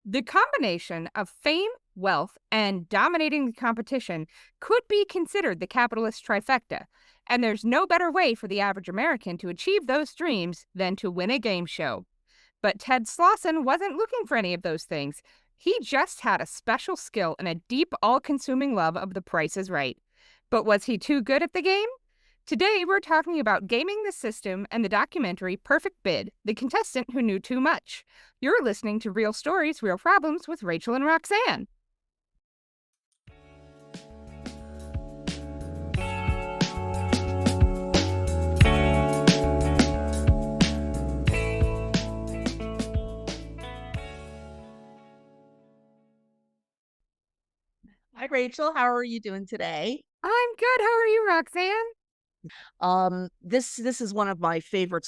The combination of fame, wealth, and dominating the competition could be considered the capitalist trifecta, and there's no better way for the average American to achieve those dreams than to win a game show. But Ted Slauson wasn't looking for any of those things. He just had a special skill and a deep, all consuming love of The Price is Right. But was he too good at the game? Today, we're talking about gaming the system and the documentary Perfect Bid, The Contestant Who Knew Too Much. You're listening to Real Stories, Real Problems with Rachael and Roxanne. Hi, Rachel. How are you doing today? I'm good. How are you, Roxanne? This is one of my favorite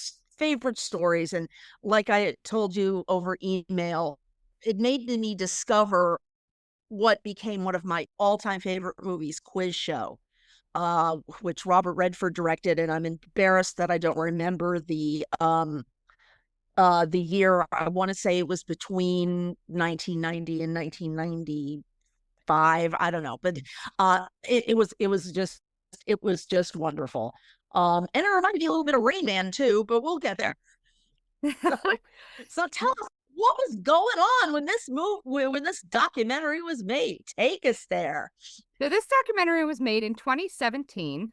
stories, and like I told you over email, it made me discover what became one of my all-time favorite movies, Quiz Show, which Robert Redford directed, and I'm embarrassed that I don't remember the year. I want to say it was between 1990 and 1995. I don't know, but it was just wonderful. And it reminded me a little bit of Rain Man too, but we'll get there. So tell us what was going on when this documentary was made. Take us there. So this documentary was made in 2017,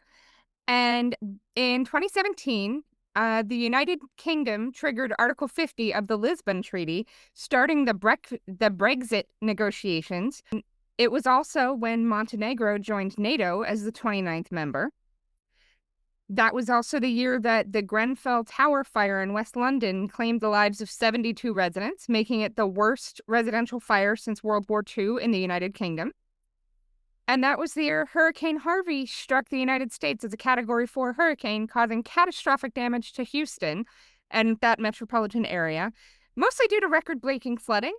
and in 2017, the United Kingdom triggered Article 50 of the Lisbon Treaty, starting the Brexit negotiations. It was also when Montenegro joined NATO as the 29th member. That was also the year that the Grenfell Tower fire in West London claimed the lives of 72 residents, making it the worst residential fire since World War II in the United Kingdom. And that was the year Hurricane Harvey struck the United States as a Category 4 hurricane, causing catastrophic damage to Houston and that metropolitan area, mostly due to record-breaking flooding.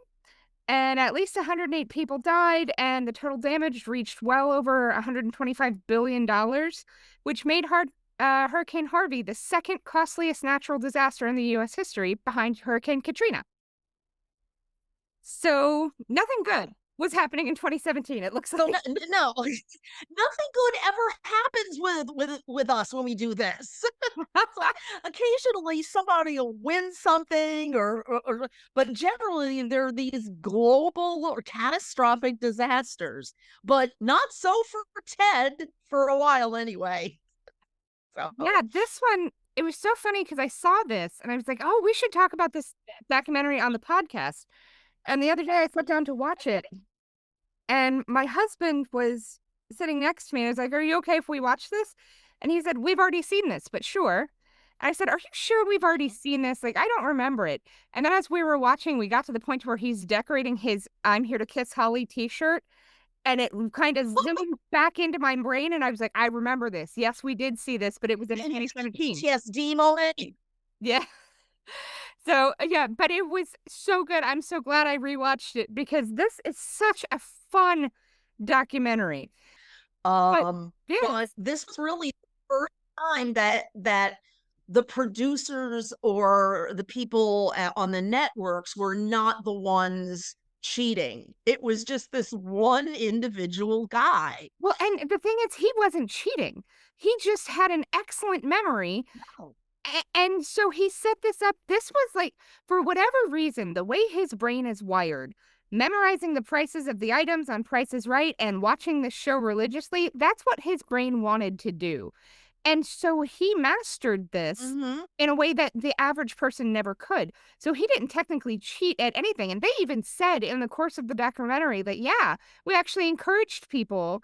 And at least 108 people died, and the total damage reached well over $125 billion, which made Hurricane Harvey the second costliest natural disaster in the U.S. history, behind Hurricane Katrina. So nothing good was happening in 2017. It looks like no, nothing good ever happens with us when we do this. Occasionally somebody will win something, but generally there are these global or catastrophic disasters. But not so for Ted for a while anyway. So. Yeah, this one, it was so funny because I saw this and I was like, oh, we should talk about this documentary on the podcast. And the other day I sat down to watch it, and my husband was sitting next to me. And I was like, are you okay if we watch this? And he said, we've already seen this, but sure. And I said, are you sure we've already seen this? Like, I don't remember it. And then as we were watching, we got to the point where he's decorating his I'm Here to Kiss Holly t-shirt. And it kind of zoomed back into my brain. And I was like, I remember this. Yes, we did see this, but it was in 2017. PTSD moment. Yeah. So, yeah, but it was so good. I'm so glad I rewatched it because this is such a fun documentary. But this was really the first time that the producers or the people on the networks were not the ones cheating. It was just this one individual guy. Well, and the thing is, he wasn't cheating. He just had an excellent memory. No. And so he set this up. This was like, for whatever reason, the way his brain is wired, memorizing the prices of the items on Price is Right and watching the show religiously, that's what his brain wanted to do. And so he mastered this in a way that the average person never could. So he didn't technically cheat at anything. And they even said in the course of the documentary that, yeah, we actually encouraged people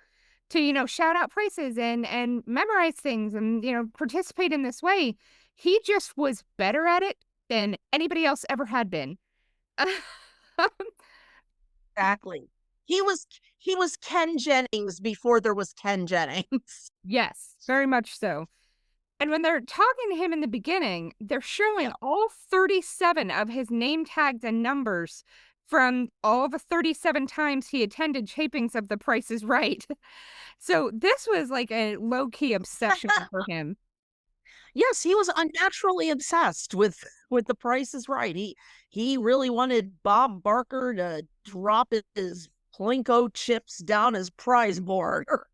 to, shout out prices and memorize things and, participate in this way. He just was better at it than anybody else ever had been. Exactly. He was Ken Jennings before there was Ken Jennings. Yes, very much so. And when they're talking to him in the beginning, they're showing all 37 of his name tags and numbers from all the 37 times he attended tapings of The Price is Right. So this was like a low-key obsession for him. Yes, he was unnaturally obsessed with The Price is Right. He really wanted Bob Barker to drop his Plinko chips down his prize board, or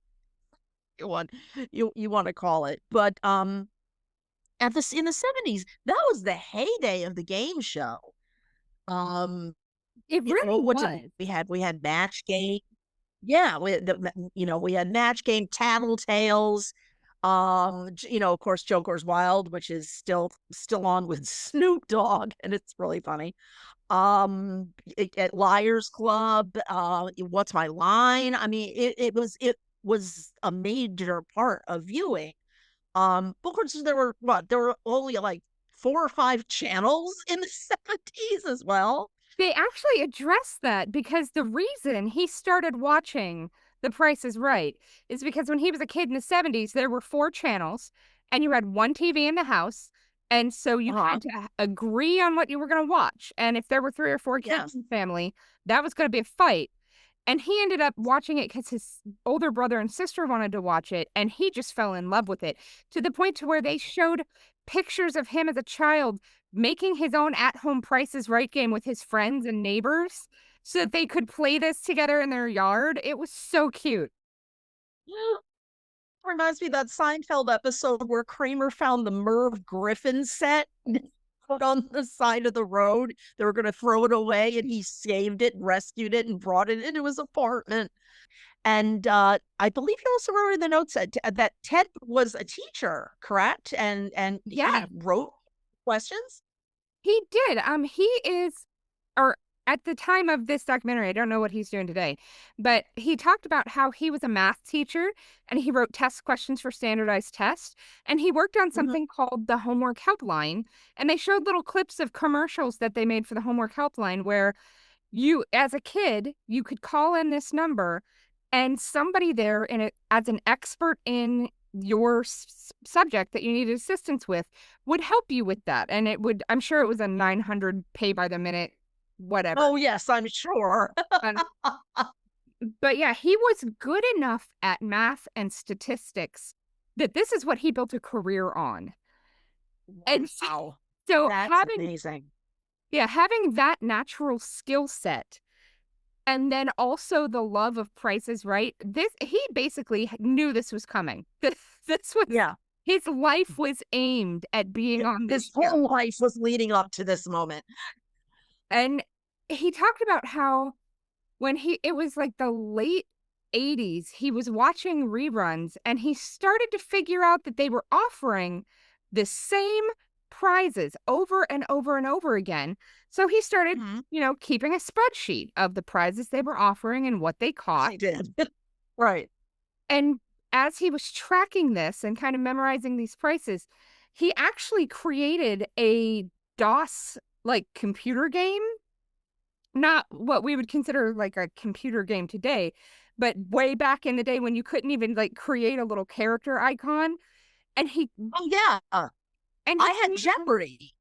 you want to call it. But at this in the 70s, that was the heyday of the game show. Um, It really what did was. we had? We had Match Game. Yeah, we had Match Game, Tattletales. Of course, Joker's Wild, which is still on with Snoop Dogg, and it's really funny. At Liars Club, What's My Line? I mean, it was a major part of viewing. But of course, there were only like 4 or 5 channels in the 70s as well. They actually addressed that because the reason he started watching The Price is Right is because when he was a kid in the 70s, there were 4 channels and you had one TV in the house. And so you Uh-huh. had to agree on what you were going to watch. And if there were 3 or 4 kids Yes. in the family, that was going to be a fight. And he ended up watching it because his older brother and sister wanted to watch it, and he just fell in love with it to the point to where they showed pictures of him as a child making his own at-home Price is Right game with his friends and neighbors so that they could play this together in their yard. It was so cute. Reminds me of that Seinfeld episode where Kramer found the Merv Griffin set out on the side of the road. They were going to throw it away, and he saved it, rescued it, and brought it into his apartment. And I believe he also wrote in the notes that Ted was a teacher, correct? And he Yeah, wrote questions. he did. He is, or at the time of this documentary, I don't know what he's doing today, but he talked about how he was a math teacher and he wrote test questions for standardized tests. And he worked on Mhm. something called the Homework Helpline. And they showed little clips of commercials that they made for the Homework Helpline where you, as a kid, you could call in this number and somebody there in it as an expert in your subject that you needed assistance with would help you with that. And it would, I'm sure it was a 900 pay by the minute, whatever. Oh, yes, I'm sure. Um, but yeah, he was good enough at math and statistics that this is what he built a career on. And Wow, so that's amazing. having that natural skill set and then also the love of Price is Right. This he basically knew this was coming. This was Yeah. his life was aimed at being on His this show. whole life was leading up to this moment. And he talked about how when it was like the late 80s, he was watching reruns and he started to figure out that they were offering the same prizes over and over and over again. So he started, Mhm. keeping a spreadsheet of the prizes they were offering and what they cost. I did. Right. And as he was tracking this and kind of memorizing these prices, he actually created a DOS like computer game, not what we would consider like a computer game today, but way back in the day when you couldn't even like create a little character icon. And he Oh, yeah. and he I had created Jeopardy.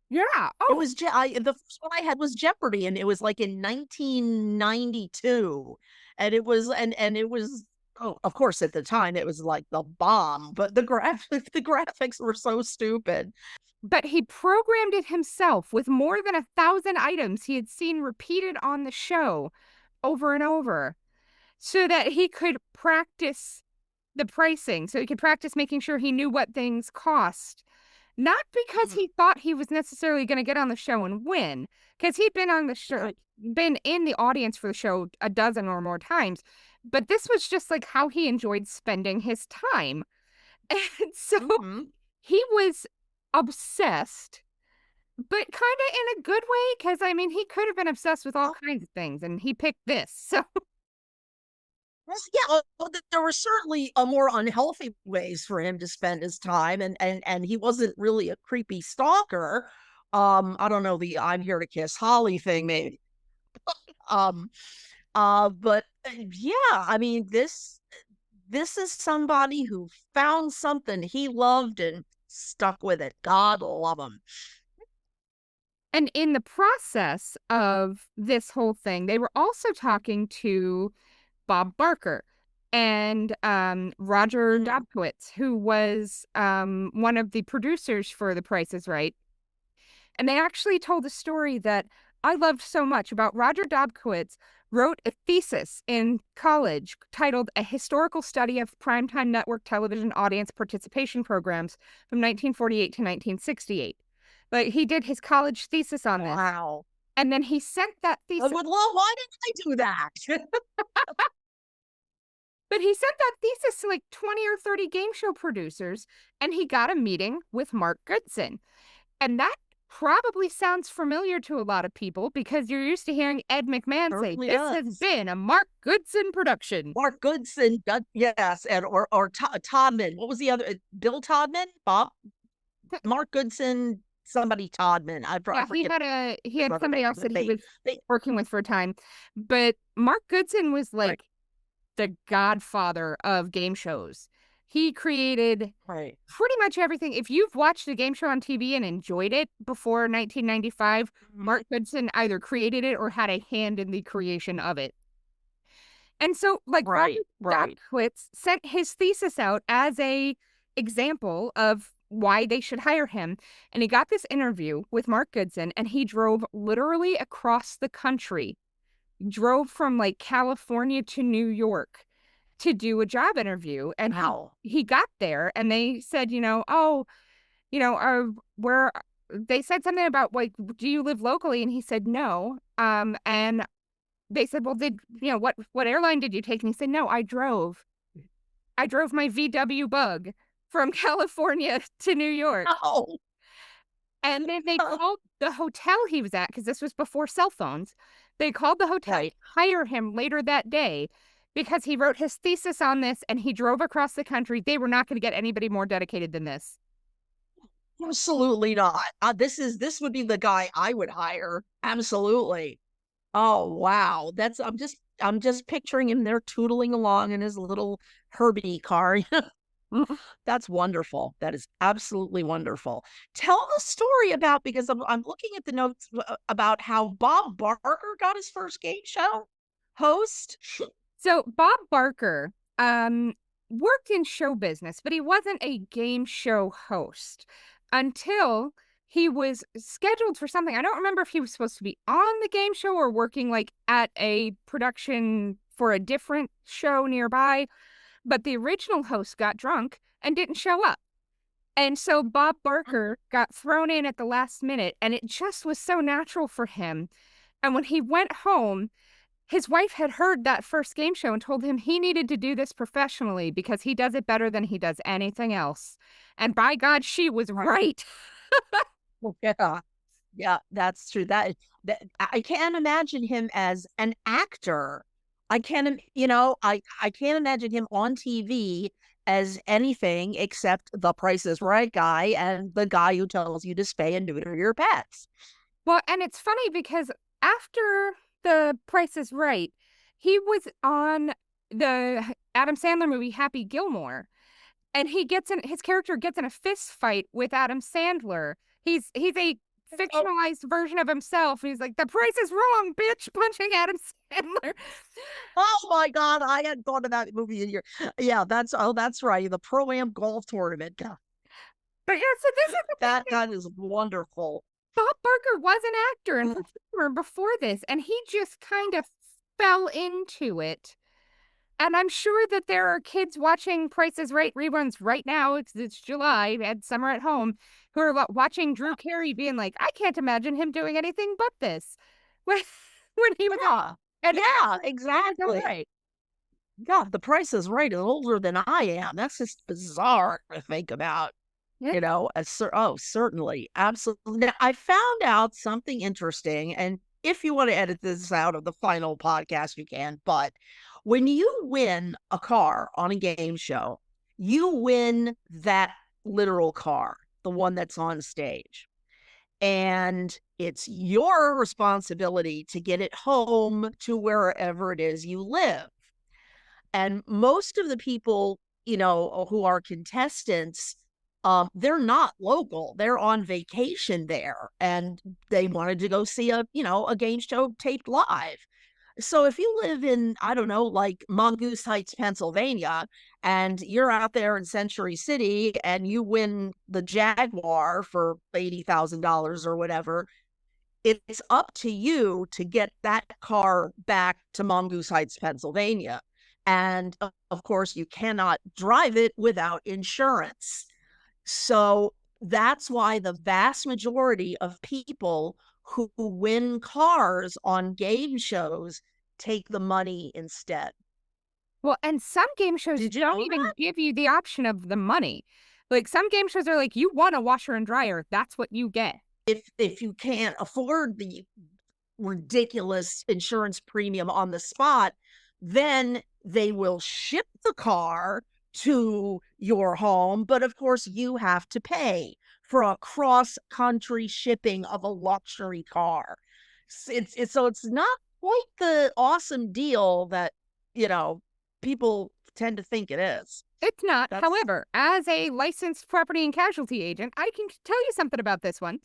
yeah. It Oh, was the first one I had was Jeopardy, and it was like in 1992, and it was, oh, of course at the time it was like the bomb, but the graphics were so stupid. but he programmed it himself with more than 1,000 items he had seen repeated on the show over and over so that he could practice the pricing, so he could practice making sure he knew what things cost. Not because Mhm. he thought he was necessarily going to get on the show and win, because he'd been on the show, Right. been in the audience for the show a dozen or more times, but this was just like how he enjoyed spending his time. And so Mhm. he was obsessed, but kind of in a good way, because I mean, he could have been obsessed with all kinds of things, and he picked this. So Well, yeah, there were certainly more unhealthy ways for him to spend his time, and he wasn't really a creepy stalker. I don't know, the "I'm here to kiss Holly" thing, maybe. Um, but yeah, I mean, this is somebody who found something he loved and stuck with it. God love him. and in the process of this whole thing, they were also talking to Bob Barker. and Roger Dobkowitz, who was one of the producers for The Price is Right. And they actually told a story that I loved so much about Roger Dobkowitz wrote a thesis in college titled A Historical Study of Primetime Network Television Audience Participation Programs from 1948 to 1968. Like, he did his college thesis on this. Wow. And then he sent that I thesis. would love, why didn't I do that? But he sent that thesis to like 20 or 30 game show producers, and he got a meeting with Mark Goodson. And that probably sounds familiar to a lot of people because you're used to hearing Ed McMahon say, Certainly this does. has been a Mark Goodson production. Mark Goodson, yes, and or Todman. What was the other? Bill Todman, Bob, Mark Goodson, somebody Todman. I Yeah, forget. he had somebody else that he was they working with for a time. But Mark Goodson was like the godfather of game shows. He created right. pretty much everything. If you've watched a game show on TV and enjoyed it before 1995, Mark Goodson either created it or had a hand in the creation of it. And so, like, Right. Dobkowitz sent his thesis out as a example of why they should hire him. And he got this interview with Mark Goodson, and he drove literally across the country, drove from like California to New York to do a job interview. And he got there and they said, where they said something about like, do you live locally? And he said, no. And they said, well, what airline did you take? And he said, no, I drove my VW Bug from California to New York. Oh. And then they called the hotel he was at, because this was before cell phones. They called the hotel to hire him later that day because he wrote his thesis on this and he drove across the country. They were not going to get anybody more dedicated than this. Absolutely not. This would be the guy I would hire. Absolutely. Oh, wow. I'm just picturing him there tootling along in his little Herbie car. That's wonderful. That is absolutely wonderful. Tell the story about, because I'm looking at the notes about how Bob Barker got his first game show host. So Bob Barker worked in show business, but he wasn't a game show host until he was scheduled for something. I don't remember if he was supposed to be on the game show or working like at a production for a different show nearby. But the original host got drunk and didn't show up. And so Bob Barker got thrown in at the last minute, and it just was so natural for him. And when he went home, his wife had heard that first game show and told him he needed to do this professionally because he does it better than he does anything else. And by God, she was right. Yeah, that's true. That I can't imagine him as an actor. I can't imagine him on TV as anything except the Price is Right guy and the guy who tells you to spay and neuter your pets. Well, and it's funny because after The Price is Right, he was on the Adam Sandler movie Happy Gilmore, and his character gets in a fist fight with Adam Sandler. He's a fictionalized version of himself. He's like, the price is wrong, bitch, punching Adam Sandler. Oh my God, I hadn't thought of that movie in years. Yeah, that's right. The Pro-Am golf tournament. But yeah, so this is that is wonderful. Bob Barker was an actor and performer before this, and he just kind of fell into it. And I'm sure that there are kids watching Price is Right reruns right now. It's July, had summer at home, who are watching Drew Carey being like, I can't imagine him doing anything but this. When he was yeah, exactly. Right. God, The Price is Right is older than I am. That's just bizarre to think about. Yeah. Certainly. Absolutely. Now, I found out something interesting, and if you want to edit this out of the final podcast, you can, but when you win a car on a game show, you win that literal car, the one that's on stage. And it's your responsibility to get it home to wherever it is you live. And most of the people, who are contestants, they're not local. They're on vacation there, and they wanted to go see a game show taped live. So if you live in, I don't know, like Mongoose Heights, Pennsylvania, and you're out there in Century City and you win the Jaguar for $80,000 or whatever, it's up to you to get that car back to Mongoose Heights, Pennsylvania. And of course, you cannot drive it without insurance. So that's why the vast majority of people who win cars on game shows take the money instead. Well, and some game shows Did you don't know even that? give you the option of the money. Like some game shows are like, you want a washer and dryer, that's what you get. If you can't afford the ridiculous insurance premium on the spot, then they will ship the car to your home. But of course, you have to pay for a cross country shipping of a luxury car. So it's not quite the awesome deal that, you know, people tend to think it is. It's not. That's However, as a licensed property and casualty agent, I can tell you something about this one.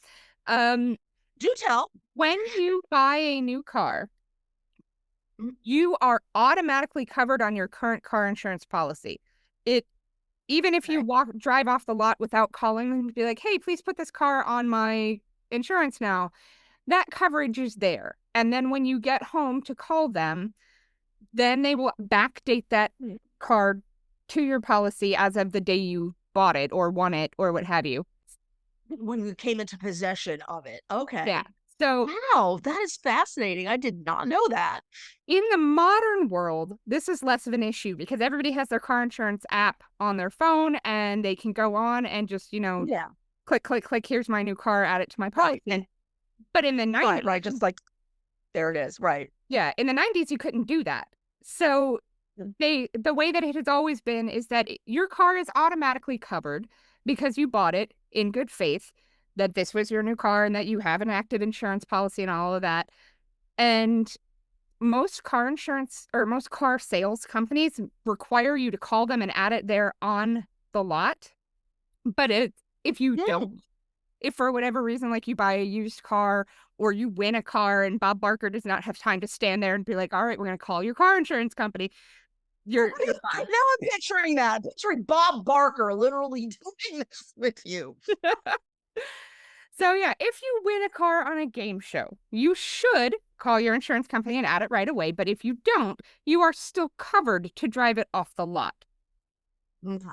Um, Do tell. when you buy a new car, Mm, you are automatically covered on your current car insurance policy. It even if you okay. drive off the lot without calling them to be like, "Hey, please put this car on my insurance now." That coverage is there. And then when you get home to call them, then they will backdate that card to your policy as of the day you bought it or won it or what have you. When you came into possession of it. Yeah. Okay. So Wow, that is fascinating. I did not know that. in the modern world, this is less of an issue because everybody has their car insurance app on their phone and they can go on and just, Yeah. click, click, click, here's my new car, add it to my Right. policy. And But in the right, 90s, right. Just like there it is. Right. yeah, in the 90s, you couldn't do that. So the way that it has always been is that your car is automatically covered because you bought it in good faith, that this was your new car and that you have an active insurance policy and all of that. And most car insurance or most car sales companies require you to call them and add it there on the lot. But if you Yeah. don't, if for whatever reason, like you buy a used car or you win a car and Bob Barker does not have time to stand there and be like, all right, we're going to call your car insurance company, you're Now fine. I'm picturing that. Picturing Bob Barker literally doing this with you. So yeah, if you win a car on a game show, you should call your insurance company and add it right away. But if you don't, you are still covered to drive it off the lot. Okay.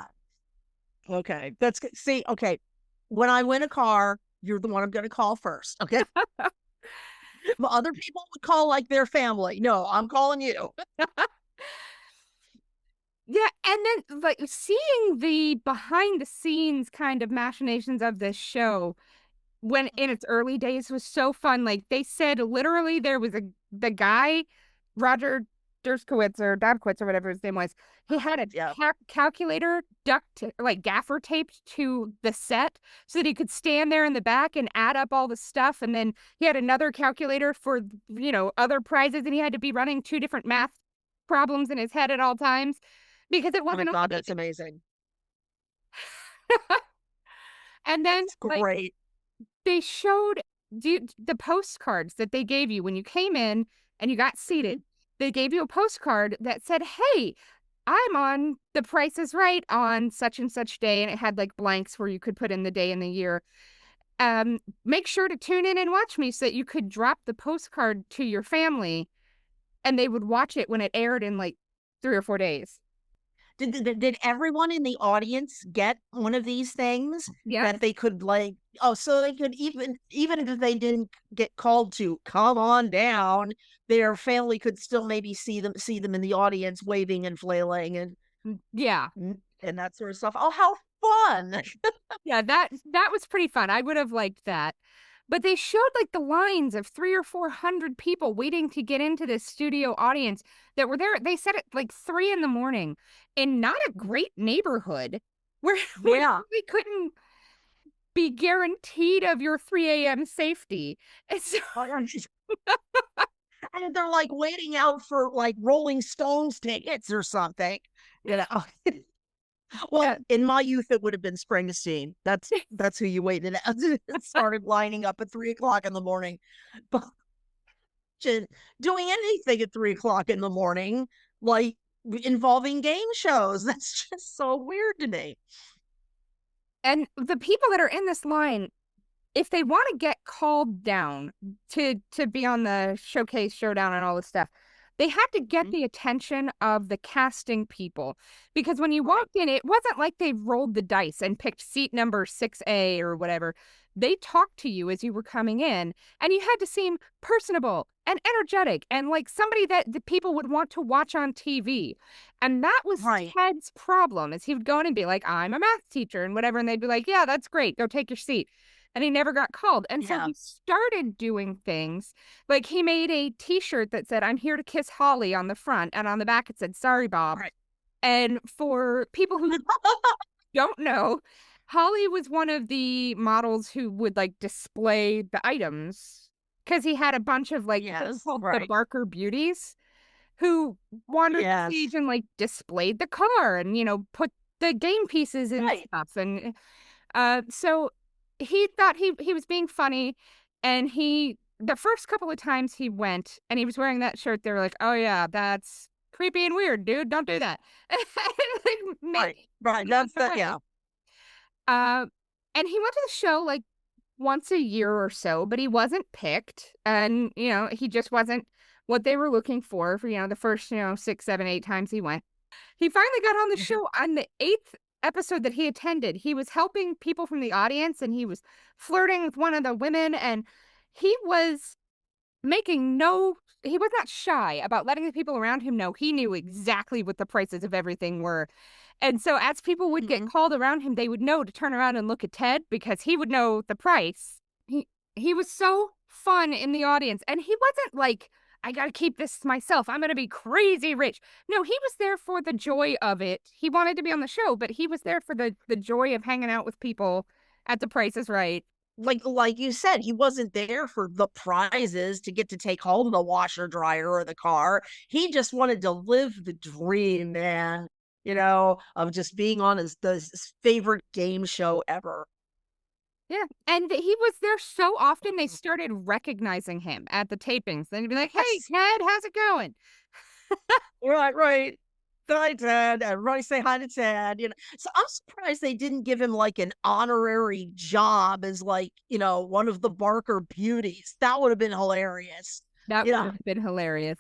Okay. That's good. See, okay. When I win a car, you're the one I'm going to call first. Okay. Other people would call like their family. No, I'm calling you. Yeah, and then like seeing the behind the scenes kind of machinations of this show when in its early days was so fun. Like they said literally there was the guy, Roger Derskowitz or Dabkowitz or whatever his name was, he had a Yeah. calculator like gaffer taped to the set so that he could stand there in the back and add up all the stuff. And then he had another calculator for, other prizes, and he had to be running two different math problems in his head at all times because it Oh my wasn't. God, that's amazing. And then That's like great. they showed the postcards that they gave you when you came in and you got seated. They gave you a postcard that said, "Hey, I'm on The Price is Right on such and such day," and it had like blanks where you could put in the day and the year. Make sure to tune in and watch me so that you could drop the postcard to your family, and they would watch it when it aired in like 3 or 4 days. Did everyone in the audience get one of these things Yeah, that they could like, oh, so they could even if they didn't get called to come on down, their family could still maybe see them in the audience waving and flailing yeah. and that sort of stuff. Oh, how fun. Yeah, that was pretty fun. I would have liked that. But they showed like the lines of 300 or 400 people waiting to get into this studio audience that were there. They said it like 3 in the morning in not a great neighborhood where Yeah. we couldn't be guaranteed of your 3 a.m. safety. And so, And they're like waiting out for like Rolling Stones tickets or something. You know. Well, yeah, in my youth, it would have been Springsteen. That's who you waited at. It started lining up at 3 o'clock in the morning. But imagine doing anything at 3 o'clock in the morning, like involving game shows. That's just so weird to me. And the people that are in this line, if they want to get called down to be on the showcase showdown and all this stuff, they had to get Mhm. the attention of the casting people, because when you Right. walked in, it wasn't like they rolled the dice and picked seat number 6A or whatever. They talked to you as you were coming in, and you had to seem personable and energetic and like somebody that the people would want to watch on TV. And that was Right. Ted's problem, is he would go in and be like, I'm a math teacher and whatever, and they'd be like, yeah, that's great, go take your seat. And he never got called. And so Yeah. he started doing things like he made a t-shirt that said, I'm here to kiss Holly on the front, and on the back it said, sorry, Bob. Right. And for people who don't know, Holly was one of the models who would like display the items, because he had a bunch of like what were Yes. called the Right. Barker beauties who wandered the Yes. stage and like displayed the car and, put the game pieces and Right. stuff. And so he thought he was being funny, and the first couple of times he went and he was wearing that shirt, they were like, "Oh yeah, that's creepy and weird, dude. Don't do that." Like, Right. maybe Right. walk That's that. away. Yeah. Uh, and he went to the show like once a year or so, but he wasn't picked, and he just wasn't what they were looking for the first 6, 7, 8 times he went. He finally got on the Mhm. show on the 8th episode that he attended. He was helping people from the audience, and he was flirting with one of the women, and he was he was not shy about letting the people around him know he knew exactly what the prices of everything were. And so as people would get Mhm. called around him, they would know to turn around and look at Ted because he would know the price. He was so fun in the audience, and he wasn't like, I got to keep this to myself, I'm going to be crazy rich. No, he was there for the joy of it. He wanted to be on the show, but he was there for the joy of hanging out with people at The Price is Right. Like you said, he wasn't there for the prizes to get to take home the washer dryer or the car. He just wanted to live the dream, man, of just being on his favorite game show ever. Yeah, and he was there so often they started recognizing him at the tapings. Then he'd be like, "Hey, Yes. Ted, how's it going?" Right, right. Hi, Ted. Everybody say hi to Ted. So I'm surprised they didn't give him like an honorary job as like, one of the Barker beauties. That would have been hilarious. That would Yeah. have been hilarious.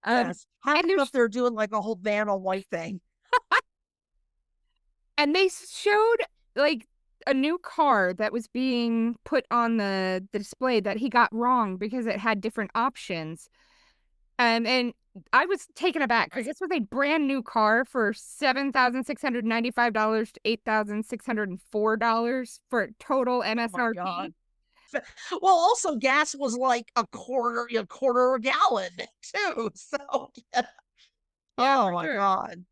Um, Yes. Have and him up there's there doing like a whole Vanna White thing. and they showed like a new car that was being put on the display that he got wrong because it had different options. And I was taken aback because Right. this was a brand new car for $7,695 to $8,604 for total Oh my MSRP. God. Well, also gas was like a quarter a gallon too. So yeah. Yeah, Oh for my sure. God.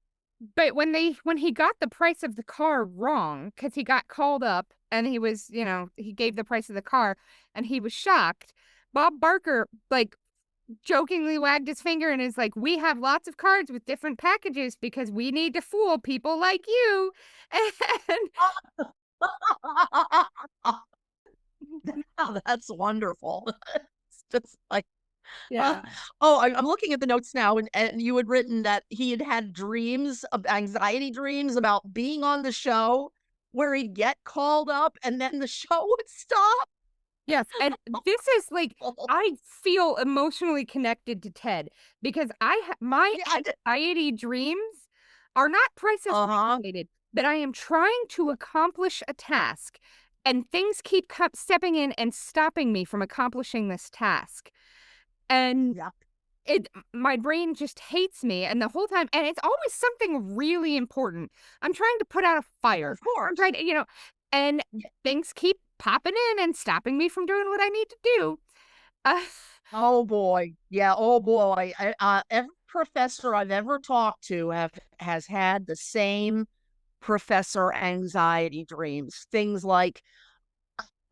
But when he got the price of the car wrong, because he got called up and he gave the price of the car and he was shocked. Bob Barker like jokingly wagged his finger and is like, "We have lots of cards with different packages because we need to fool people like you." Oh, that's wonderful. It's just like, uh, Yeah. oh, I'm looking at the notes now, and you had written that he had had dreams of anxiety dreams about being on the show where he'd get called up and then the show would stop. Yes, and this is like I feel emotionally connected to Ted because my Yeah, I did. anxiety dreams are not prices Uh-huh. related, but I am trying to accomplish a task, and things keep stepping in and stopping me from accomplishing this task. And Yeah, my brain just hates me, and the whole time, and it's always something really important. I'm trying to put out a fire. of I'm course. trying to, and things keep popping in and stopping me from doing what I need to do. Uh, Oh boy. Yeah, oh boy. Every professor I've ever talked to has had the same professor anxiety dreams. Things like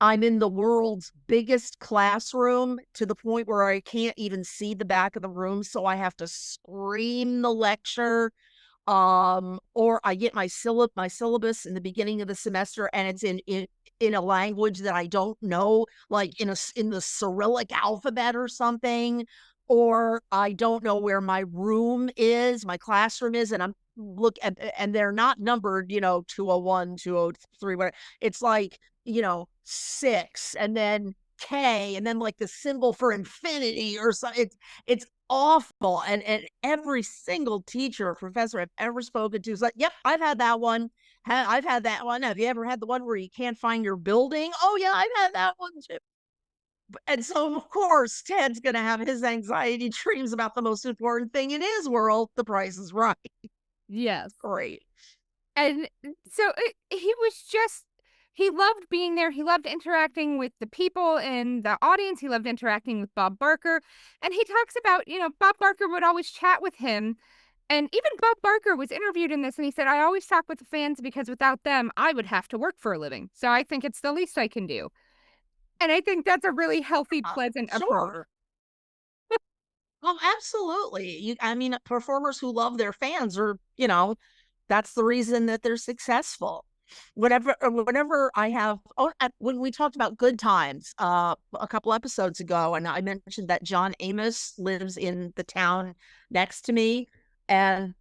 I'm in the world's biggest classroom to the point where I can't even see the back of the room, so I have to scream the lecture. Or I get my syllabus in the beginning of the semester and it's in in a language that I don't know, like in the Cyrillic alphabet or something, or I don't know where my room is, my classroom is, and I'm look at and they're not numbered, 201, 203, whatever. It's like, 6 and then K and then like the symbol for infinity or something. It's awful. And every single teacher or professor I've ever spoken to is like, yep, I've had that one. I've had that one. Have you ever had the one where you can't find your building? Oh yeah, I've had that one too. And so of course Ted's gonna have his anxiety dreams about the most important thing in his world, the Price is Right. Yes. Great. And so he was just, he loved being there. He loved interacting with the people in the audience. He loved interacting with Bob Barker. And he talks about, Bob Barker would always chat with him. And even Bob Barker was interviewed in this, and he said, I always talk with the fans because without them, I would have to work for a living. So I think it's the least I can do. And I think that's a really healthy, pleasant approach. Sure. Oh, absolutely. I mean, performers who love their fans are, that's the reason that they're successful. Whenever I have, when we talked about good times a couple episodes ago, and I mentioned that John Amos lives in the town next to me, and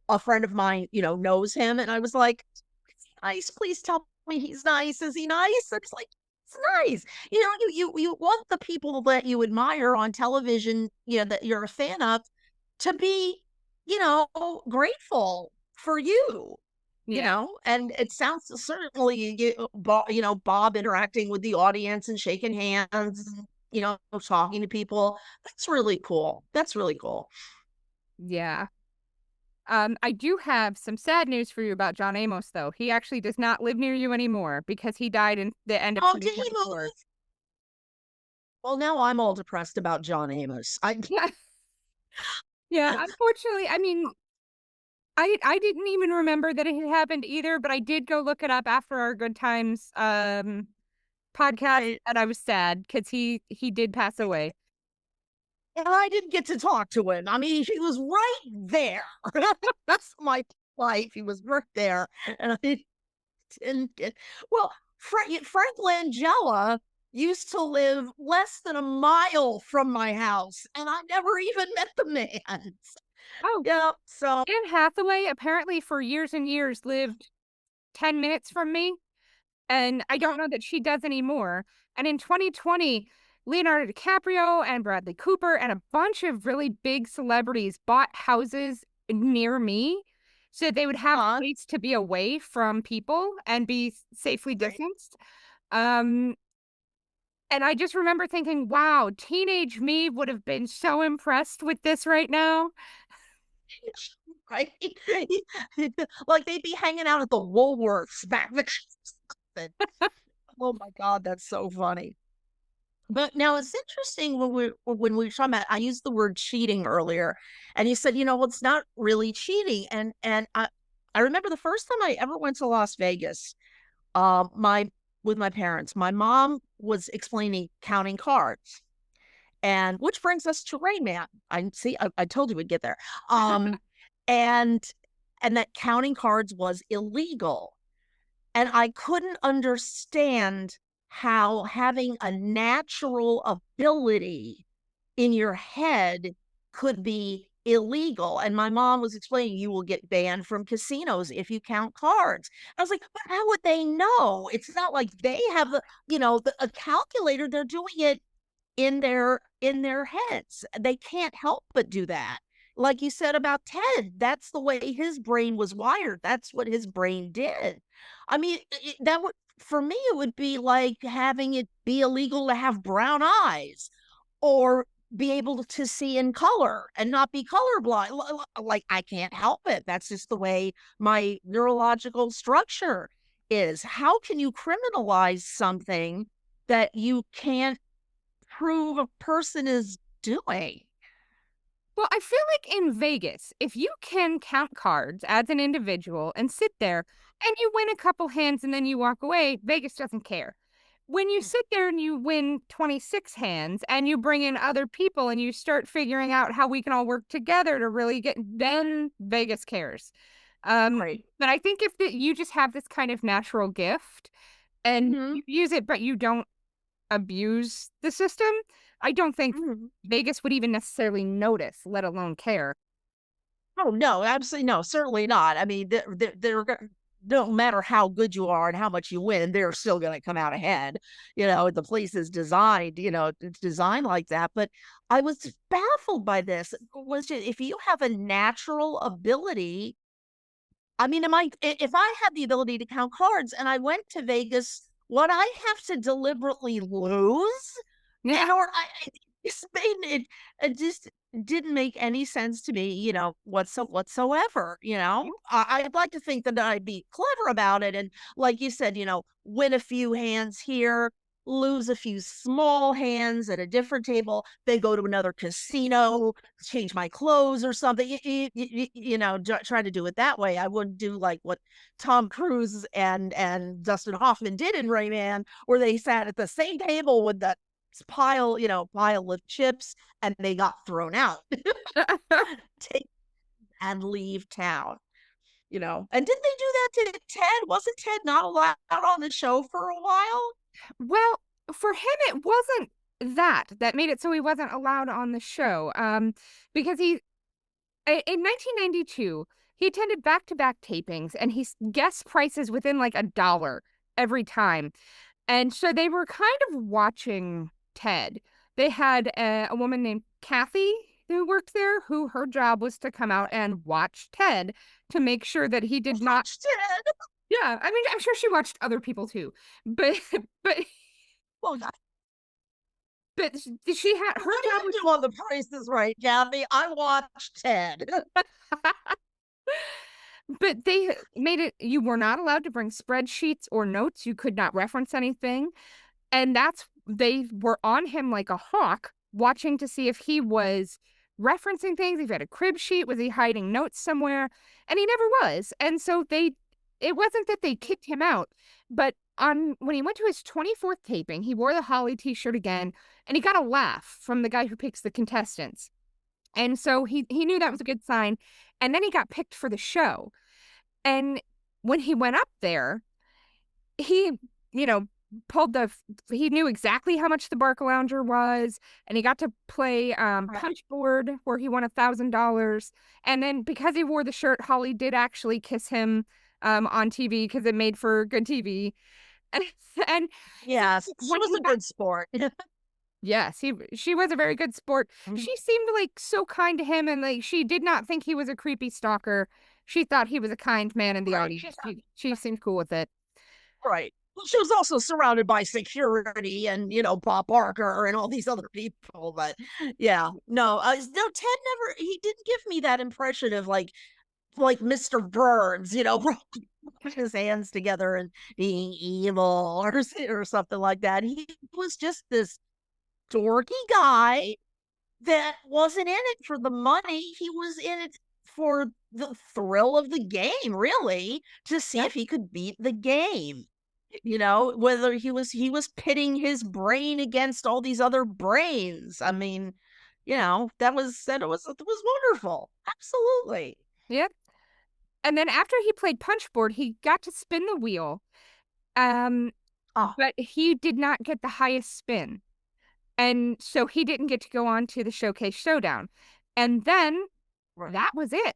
a friend of mine, knows him, and I was like, nice. Please tell me he's nice. Is he nice? It's like, it's nice. You want the people that you admire on television, that you're a fan of, to be, grateful for you. Yeah. And it sounds certainly, Bob interacting with the audience and shaking hands, and, talking to people. That's really cool. That's really cool. Yeah. I do have some sad news for you about John Amos, though. He actually does not live near you anymore because he died in the end of Oh, did he move? 2024. Well, now I'm all depressed about John Amos. Yeah. Yeah, unfortunately, I mean, I didn't even remember that it had happened either, but I did go look it up after our Good Times podcast, I and I was sad because he did pass away. and I didn't get to talk to him. I mean, he was right there. That's my life. He was right there, and I didn't get. Well, Frank Langella used to live less than a mile from my house, and I never even met the man. Oh, Yeah, so Anne Hathaway apparently for years and years lived 10 minutes from me, and I don't know that she does anymore. And in 2020, Leonardo DiCaprio and Bradley Cooper and a bunch of really big celebrities bought houses near me so they would have uh, space to be away from people and be safely distanced. Um, and I just remember thinking, wow, teenage me would have been so impressed with this right now. right? Like they'd be hanging out at the Woolworths back then. Oh my God, that's so funny. But now it's interesting when we were talking about, I used the word cheating earlier, and you said, well, it's not really cheating. And I remember the first time I ever went to Las Vegas, my with my parents. My mom was explaining counting cards. And which brings us to Rain Man. I told you we'd get there. And and that counting cards was illegal. And I couldn't understand how having a natural ability in your head could be illegal. And my mom was explaining, you will get banned from casinos if you count cards. I was like, but how would they know? It's not like they have a calculator. They're doing it in their heads. They can't help but do that. Like you said about Ted, that's the way his brain was wired. That's what his brain did. I mean, that would, for me, it would be like having it be illegal to have brown eyes or be able to see in color and not be colorblind. Like, I can't help it. That's just the way my neurological structure is. How can you criminalize something that you can't prove a person is doing? Well, I feel like in Vegas, if you can count cards as an individual and sit there and you win a couple hands and then you walk away, Vegas doesn't care. When you sit there and you win 26 hands and you bring in other people and you start figuring out how we can all work together to really get, then Vegas cares. Right. But I think if you just have this kind of natural gift, and Mhm. you use it, but you don't abuse the system, I don't think Mhm. Vegas would even necessarily notice, let alone care. Oh, no, absolutely no, certainly not. I mean, they're no matter how good you are and how much you win, they're still gonna come out ahead. The place is designed, it's designed like that. But I was baffled by this. Was just if you have a natural ability, I mean, if I had the ability to count cards and I went to Vegas, would I have to deliberately lose? Yeah. In order, just made it just didn't make any sense to me, whatsoever. I'd like to think that I'd be clever about it, and like you said, win a few hands here, lose a few small hands at a different table, then go to another casino, change my clothes or something. Try to do it that way. I wouldn't do like what Tom Cruise and Dustin Hoffman did in Rayman, where they sat at the same table with that pile of chips, and they got thrown out. Take and leave town. And didn't they do that to Ted? Wasn't Ted not allowed on the show for a while? Well, for him, it wasn't that made it so he wasn't allowed on the show. Because in 1992, he attended back-to-back tapings, and he guessed prices within like $1 every time. And so they were kind of watching Ted. They had a woman named Kathy who worked there, who her job was to come out and watch Ted to make sure that he did not. Watch Ted. Yeah, I mean, I'm sure she watched other people too, but but Well, God, but she had her what do job you do on The Price is Right, Kathy? I watched Ted. was. But they made it you were not allowed to bring spreadsheets or notes. You could not reference anything. And they were on him like a hawk, watching to see if he was referencing things, if he had a crib sheet, was he hiding notes somewhere? And he never was. And so it wasn't that they kicked him out, but when he went to his 24th taping, he wore the Holly t-shirt again, and he got a laugh from the guy who picks the contestants. And so he knew that was a good sign. And then he got picked for the show. And when he went up there, he, you know, pulled he knew exactly how much the Barca Lounger was, and he got to play punch board where he won $1,000. And then because he wore the shirt, Holly did actually kiss him on TV because it made for good TV. And, and so Yes, she when was he a got good sport. yes, she was a very good sport. Mhm. She seemed like so kind to him, and like she did not think he was a creepy stalker. She thought he was a kind man in the Right. audience. She seemed cool with it. Right. Well, she was also surrounded by security and, Bob Barker and all these other people. But yeah, no, no, Ted he didn't give me that impression of like Mr. Burns, putting his hands together and being evil or something like that. He was just this dorky guy that wasn't in it for the money. He was in it for the thrill of the game, really, to see Yep. if he could beat the game. Whether he was pitting his brain against all these other brains. I mean, it was wonderful. Absolutely. Yep. And then after he played punchboard, he got to spin the wheel. Um, Oh, but he did not get the highest spin. And so he didn't get to go on to the Showcase Showdown. And then right. that was it.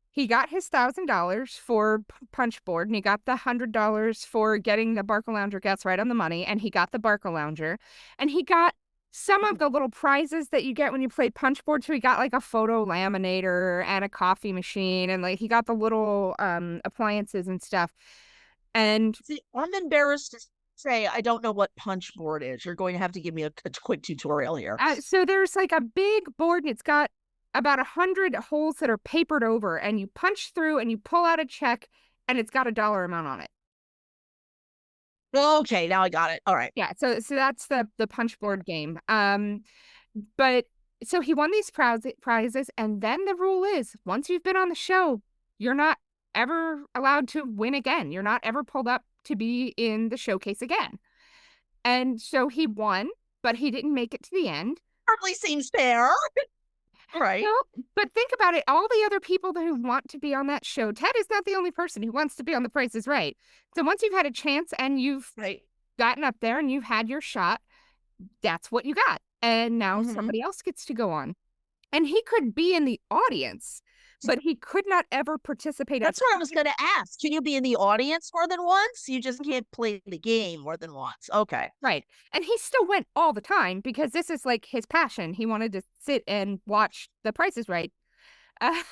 He got his $1,000 for punchboard, and he got the $100 for getting the Barca Lounger guess right on the money, and he got the Barca Lounger, and he got some of the little prizes that you get when you play punchboard. So he got like a photo laminator and a coffee machine, and like he got the little appliances and stuff. And See, I'm embarrassed to say I don't know what punch board is. You're going to have to give me a quick tutorial here. so there's like a big board, and it's got about 100 holes that are papered over, and you punch through and you pull out a check, and it's got a dollar amount on it. Okay, now I got it. All right. Yeah, so that's the punch board game. But so he won these prizes, and then the rule is once you've been on the show, you're not ever allowed to win again. You're not ever pulled up to be in the showcase again. And so he won, but he didn't make it to the end. Hardly seems fair. Right. Well, but think about it. All the other people who want to be on that show, Ted is not the only person who wants to be on The Price is Right. So once you've had a chance and you've Right. gotten up there and you've had your shot, that's what you got. And now Hmm. somebody else gets to go on. And he could be in the audience, but he could not ever participate as That's what I was going to ask. Can you be in the audience more than once? You just Mhm. can't play the game more than once. Okay. Right. And he still went all the time because this is like his passion. He wanted to sit and watch The Price is Right. Uh,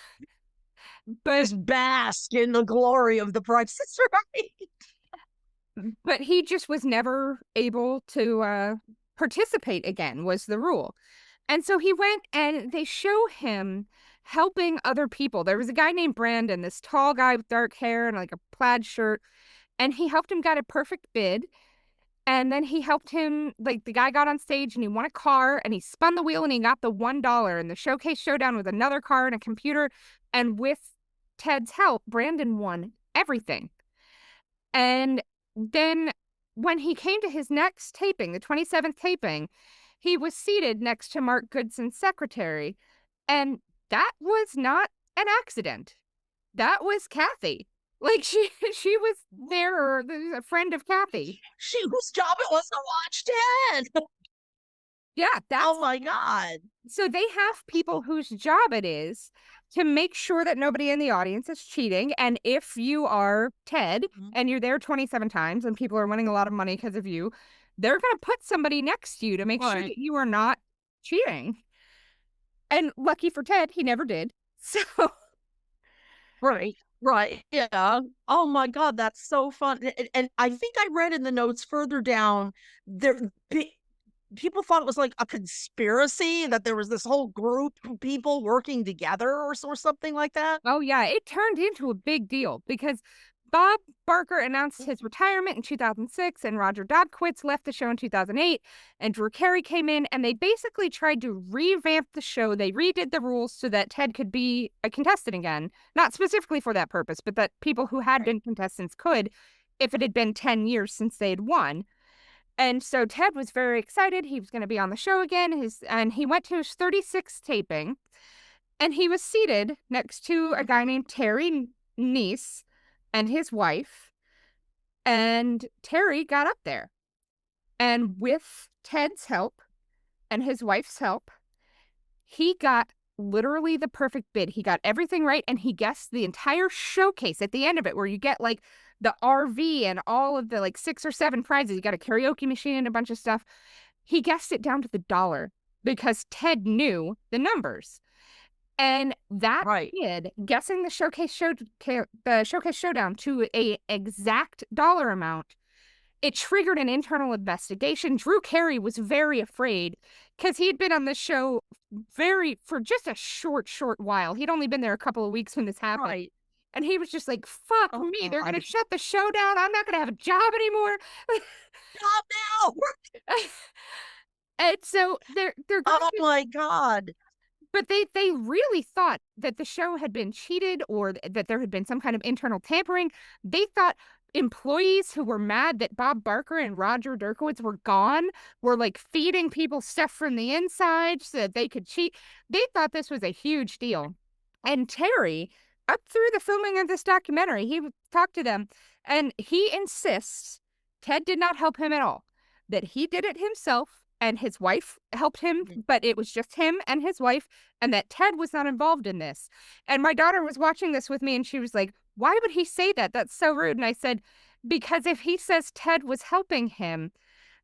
but Just bask in the glory of the Price is Right. but he just was never able to participate again was the rule. And so he went and they show him helping other people. There was a guy named Brandon, this tall guy with dark hair and like a plaid shirt, and he helped him get a perfect bid. And then he helped him, like the guy got on stage and he won a car and he spun the wheel and he got the $1 and the showcase showdown with another car and a computer. And with Ted's help, Brandon won everything. And then when he came to his next taping, the 27th taping, he was seated next to Mark Goodson's secretary. And that was not an accident. That was Kathy. Like she was there, or a friend of Kathy. She whose job it was to watch Ted. Yeah, Oh that's my God. so they have people whose job it is to make sure that nobody in the audience is cheating. And if you are Ted Mhm. and you're there 27 times and people are winning a lot of money because of you, they're going to put somebody next to you to make sure Right. that you are not cheating. And lucky for Ted, he never did. So, Right. Right. Yeah. Oh my God, that's so fun. And I think I read in the notes further down there people thought it was like a conspiracy that there was this whole group of people working together or something like that. oh yeah, it turned into a big deal because Bob Barker announced his retirement in 2006 and Roger Dobkowitz left the show in 2008 and Drew Carey came in and they basically tried to revamp the show. They redid the rules so that Ted could be a contestant again, not specifically for that purpose, but that people who had Right. been contestants could if it had been 10 years since they had won. And so Ted was very excited. He was going to be on the show again. And he went to his 36th taping and he was seated next to a guy named Terry Nice and his wife. And Terry got up there. And with Ted's help and his wife's help, he got literally the perfect bid. He got everything right. And he guessed the entire showcase at the end of it, where you get like the RV and all of the like 6 or 7 prizes. You got a karaoke machine and a bunch of stuff. He guessed it down to the dollar because Ted knew the numbers. And that Right. kid guessing the showcase showdown to a exact dollar amount, it triggered an internal investigation. Drew Carey was very afraid because he had been on this show for just a short while. He'd only been there a couple of weeks when this happened. Right. And he was just like, fuck Oh me, they're gonna God. shut the show down. I'm not gonna have a job anymore. Stop now. And so they're going Oh to my God. But they really thought that the show had been cheated or that there had been some kind of internal tampering. They thought employees who were mad that Bob Barker and Roger Derkowitz were gone were like feeding people stuff from the inside so that they could cheat. They thought this was a huge deal. And Terry, up through the filming of this documentary, he talked to them and he insists Ted did not help him at all, that he did it himself and his wife helped him, Mhm. but it was just him and his wife, and that Ted was not involved in this. And my daughter was watching this with me and she was like, why would he say that? That's so rude. And I said, because if he says Ted was helping him,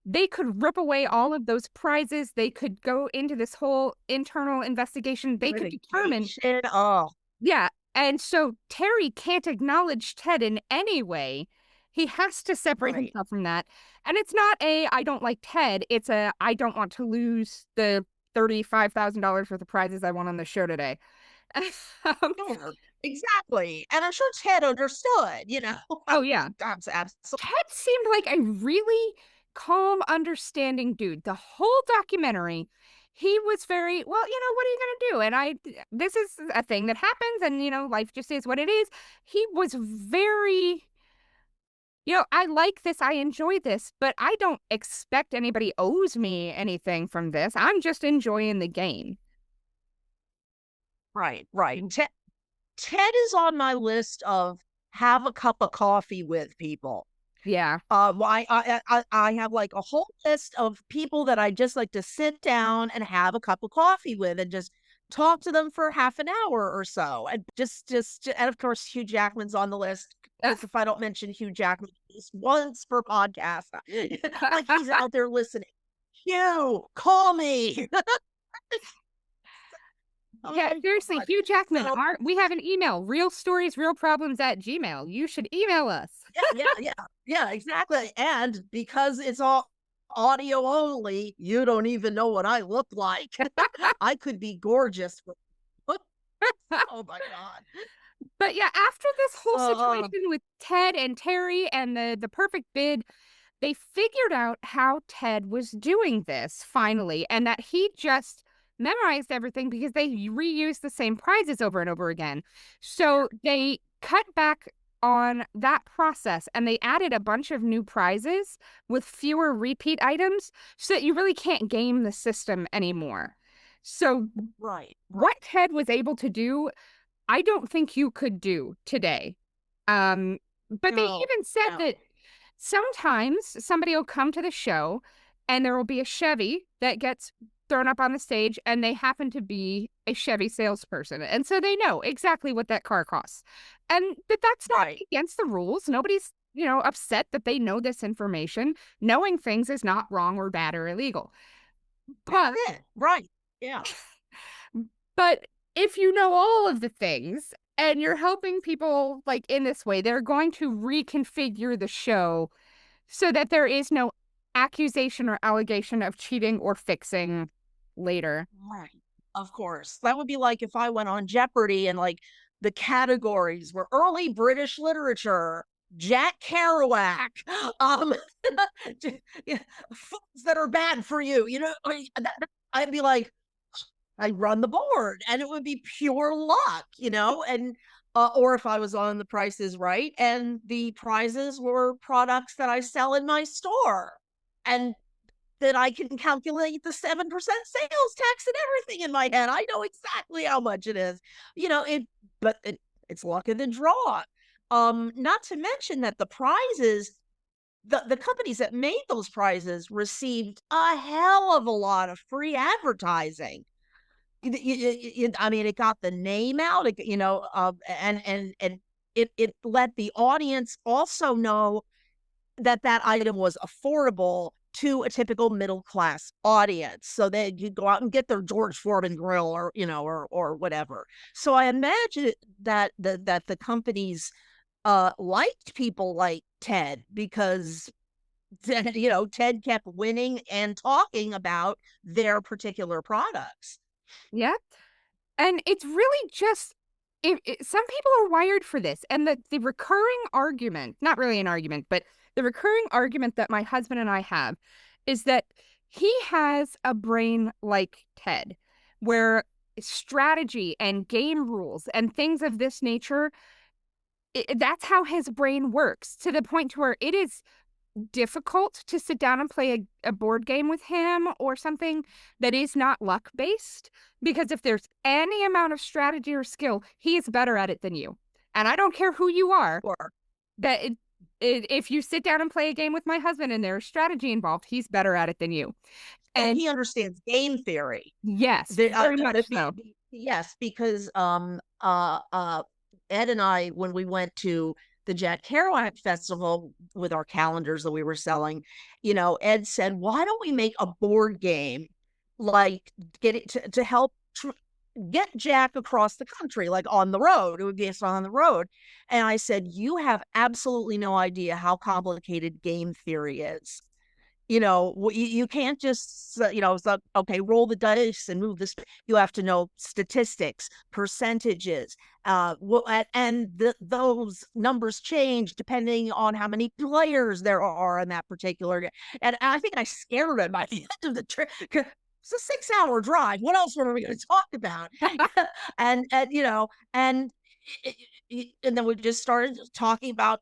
they could rip away all of those prizes. They could go into this whole internal investigation. They could determine, Litigation. Oh, yeah. And so Terry can't acknowledge Ted in any way. He has to separate right. himself from that. And it's not a I don't like Ted. It's a I don't want to lose the $35,000 worth of prizes I won on the show today. Um, Sure. Exactly. And I'm sure Ted understood, oh yeah. Absolutely. Ted seemed like a really calm, understanding dude. The whole documentary, he was very, well, what are you going to do? And this is a thing that happens and, life just is what it is. He was very, I like this, I enjoy this, but I don't expect anybody owes me anything from this. I'm just enjoying the game. Right. Ted is on my list of have a cup of coffee with people. Yeah. I have like a whole list of people that I just like to sit down and have a cup of coffee with and just talk to them for half an hour or so. And and of course, Hugh Jackman's on the list. Because if I don't mention Hugh Jackman at least once per podcast, like he's out there listening. Hugh, call me. Yeah, Oh, seriously, God. Hugh Jackman, So, we have an email, real stories, real problems at Gmail. You should email us. yeah, exactly. And because it's all audio only, you don't even know what I look like. I could be gorgeous. Oh my God. But yeah, after this whole Uh, situation with Ted and Terry and the perfect bid, they figured out how Ted was doing this finally, and that he just memorized everything because they reused the same prizes over and over again. So they cut back on that process and they added a bunch of new prizes with fewer repeat items so that you really can't game the system anymore. So, right. what Ted was able to do, I don't think you could do today. But they No, even said no. that sometimes somebody will come to the show and there will be a Chevy that gets thrown up on the stage and they happen to be a Chevy salesperson. And so they know exactly what that car costs. And that's not Right. against the rules. Nobody's, upset that they know this information. Knowing things is not wrong or bad or illegal. That's But it. Right. Yeah. But if you know all of the things and you're helping people like in this way, they're going to reconfigure the show so that there is no accusation or allegation of cheating or fixing later. Right. Of course. That would be like if I went on Jeopardy and like the categories were early British literature, Jack Kerouac, um, yeah, foods that are bad for you. I'd be like, I run the board, and it would be pure luck, and or if I was on The Price is Right, and the prizes were products that I sell in my store, and that I can calculate the 7% sales tax and everything in my head. I know exactly how much it is. But it's luck of the draw. Not to mention that the prizes, the companies that made those prizes received a hell of a lot of free advertising. I mean, it got the name out, and it let the audience also know that item was affordable to a typical middle class audience. So they could go out and get their George Foreman grill or whatever. So I imagine that the companies liked people like Ted because Ted kept winning and talking about their particular products. Yeah. And it's really just some people are wired for this. And the recurring argument, not really an argument, but the recurring argument that my husband and I have is that he has a brain like Ted, where strategy and game rules and things of this nature, that's how his brain works to the point to where it is difficult to sit down and play a board game with him or something that is not luck based, because if there's any amount of strategy or skill, he is better at it than you. And I don't care who you are, Or that if you sit down and play a game with my husband and there's strategy involved, he's better at it than you. so And he understands game theory. yes, very much so. Yes, because Ed and I, when we went to the Jack Kerouac Festival with our calendars that we were selling, Ed said, "Why don't we make a board game, like get it to help get Jack across the country, like on the road? It would be on the road." And I said, "You have absolutely no idea how complicated game theory is." You can't just okay, roll the dice and move this. You have to know statistics, percentages, and those numbers change depending on how many players there are in that particular game. And I think I scared him by the end of the trip. It's a 6-hour drive. What else were we going to talk about? And and then we just started talking about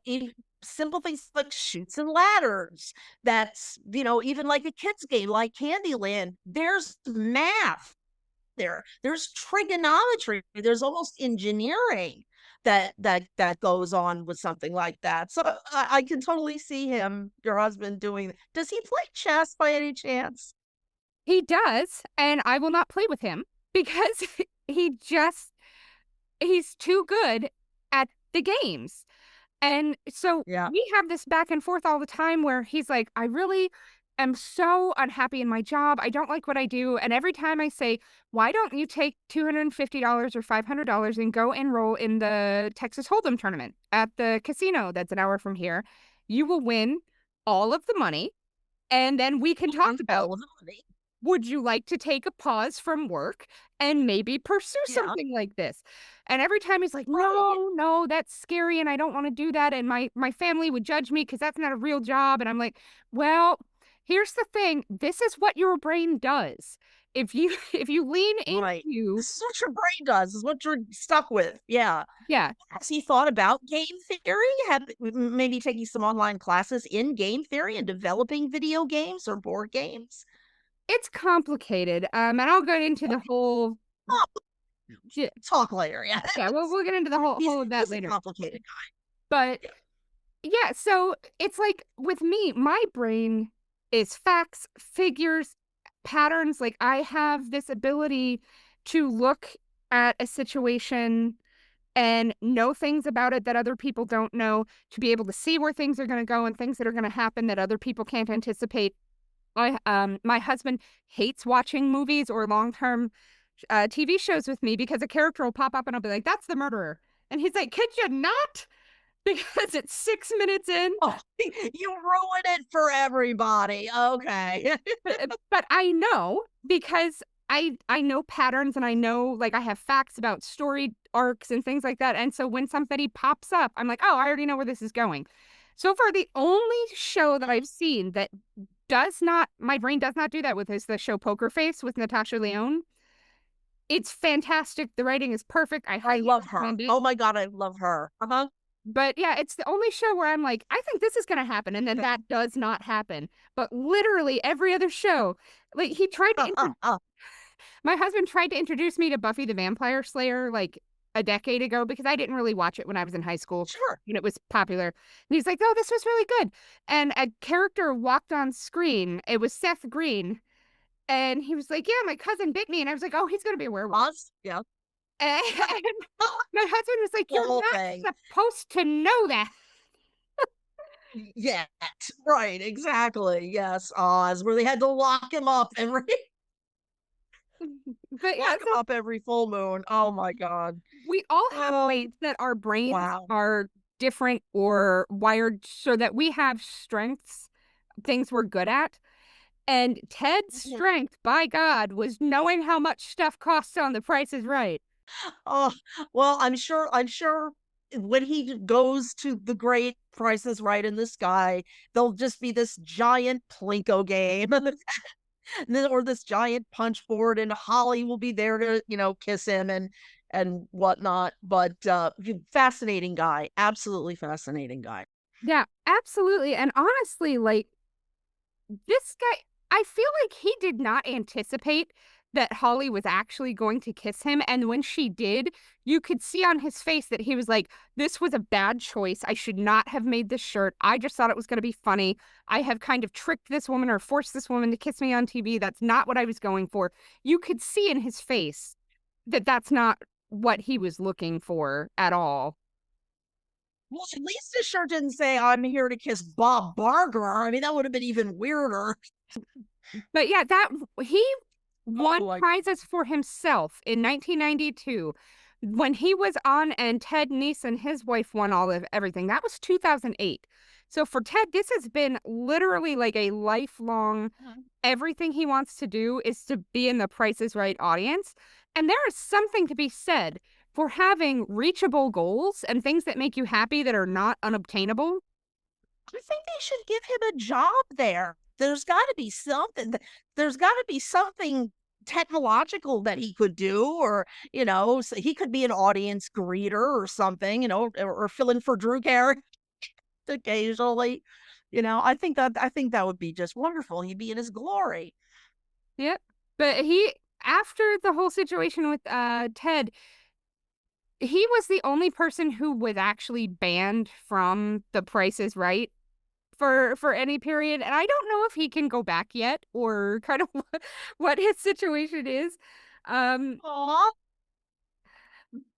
simple things like shoots and ladders. That's, even like a kids game like Candyland, there's math there. There's trigonometry. There's almost engineering that goes on with something like that. So I can totally see him, your husband, doing. Does he play chess by any chance? He does, and I will not play with him because he just he's too good at the games. And so Yeah. we have this back and forth all the time where he's like, I really am so unhappy in my job. I don't like what I do. And every time I say, why don't you take $250 or $500 and go enroll in the Texas Hold'em tournament at the casino that's an hour from here? You will win all of the money. And then we can talk about, All of the money. would you like to take a pause from work and maybe pursue Yeah. something like this? And every time he's like, Right. no, no, that's scary and I don't want to do that. And my family would judge me because that's not a real job. And I'm like, well, here's the thing. This is what your brain does. If you if you lean Right. into, This is what your brain does, is what you're stuck with. Yeah. yeah, Has he thought about game theory? Have maybe taking some online classes in game theory and developing video games or board games? it's complicated. And I'll go into the whole, Oh, yeah, talk later. Yeah. yeah, we'll get into the whole he's whole of that he's a later. complicated But guy. yeah, so it's like with me, my brain is facts, figures, patterns. Like I have this ability to look at a situation and know things about it that other people don't know, to be able to see where things are going to go and things that are going to happen that other people can't anticipate. My husband hates watching movies or long-term TV shows with me because a character will pop up and I'll be like, "That's the murderer," and he's like, "Could you not?" Because it's 6 minutes in. Oh, you ruin it for everybody. Okay. But I know because I know patterns and I know, like, I have facts about story arcs and things like that, and so when somebody pops up, I'm like, "Oh, I already know where this is going." So far, the only show that I've seen that does not my brain does not do that with is the show Poker Face with Natasha Lyonne. It's fantastic, the writing is perfect, I I highly love her. recommend it. Oh my god, I love her. Uh-huh. But yeah, it's the only show where I'm like, I think this is gonna happen, and then that does not happen. But literally every other show, like he tried to my husband tried to introduce me to Buffy the Vampire Slayer like a decade ago because I didn't really watch it when I was in high school Sure. and it was popular. And he's like, "Oh, this was really good." And a character walked on screen. It was Seth Green, and he was like, "Yeah, my cousin bit me," and I was like, "Oh, he's gonna be a werewolf." Us? Yeah. And my husband was like, The "You're whole thing. not supposed to know that." Yet. Right, exactly. Yes. Oz, where they had to lock him up every But yeah, lock him so up every full moon. Oh my god. we all have Oh, ways that our brains wow. are different or wired so that we have strengths, things we're good at. And Ted's Mhm. strength, by God, was knowing how much stuff costs on The Price is Right. Oh, well, I'm sure when he goes to the great Price is Right in the Sky, there'll just be this giant Plinko game or this giant punch board, and Holly will be there to, kiss him and whatnot. But fascinating guy, absolutely fascinating guy. Yeah, absolutely. And honestly, like, this guy, I feel like he did not anticipate that Holly was actually going to kiss him. And when she did, you could see on his face that he was like, this was a bad choice. I should not have made this shirt. I just thought it was going to be funny. I have kind of tricked this woman or forced this woman to kiss me on TV. That's not what I was going for. You could see in his face that that's not what he was looking for at all. Well, at least the shirt didn't say "I'm here to kiss Bob Barker." I mean, that would have been even weirder. But yeah, that he won Oh, like, prizes for himself in 1992 when he was on, and Ted Neeson, his wife, won all of everything. That was 2008. So for Ted, this has been literally like a lifelong, everything he wants to do is to be in the Price is Right audience. And there is something to be said for having reachable goals and things that make you happy that are not unobtainable. I think they should give him a job there. There's got to be something. There's got to be something technological that he could do, or so he could be an audience greeter or something, or fill in for Drew Carey occasionally. I think that would be just wonderful. He'd be in his glory. Yep. But he after the whole situation with Ted, he was the only person who was actually banned from The Price is Right for any period, and I don't know if he can go back yet or kind of what his situation is. Aw,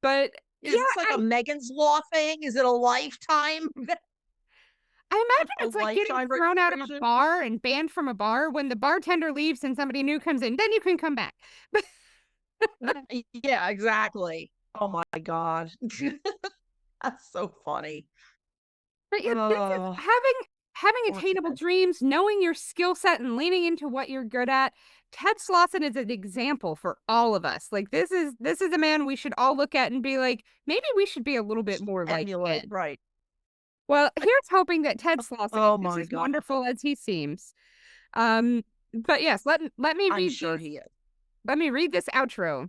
But is yeah, this like a Megan's Law thing? Is it a lifetime? I imagine A it's like getting lifetime thrown out of a restriction? bar and banned from a bar. When the bartender leaves and somebody new comes in, then you can come back. Yeah, exactly. Oh my God. That's so funny. But yeah, this is Oh, having poor attainable Ted. dreams, knowing your skill set and leaning into what you're good at. Ted Slauson is an example for all of us. Like this is a man we should all look at and be like, maybe we should be a little bit more like Emulate, Ted. right. Well, here's hoping that Ted Slauson Oh is my as God. wonderful as he seems. Um, but yes, let me I'm read sure these. he is. Let me read this outro.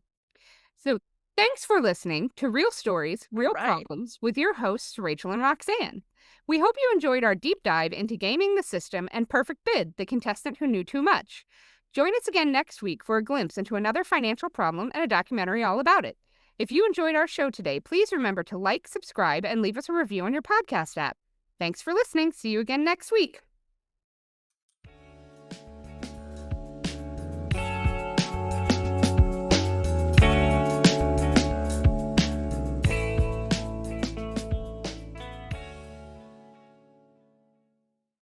So, thanks for listening to Real Stories, All Real right. Problems with your hosts, Rachel and Roxanne. We hope you enjoyed our deep dive into gaming the system and Perfect Bid, the contestant who knew too much. Join us again next week for a glimpse into another financial problem and a documentary all about it. If you enjoyed our show today, please remember to like, subscribe, and leave us a review on your podcast app. Thanks for listening. See you again next week.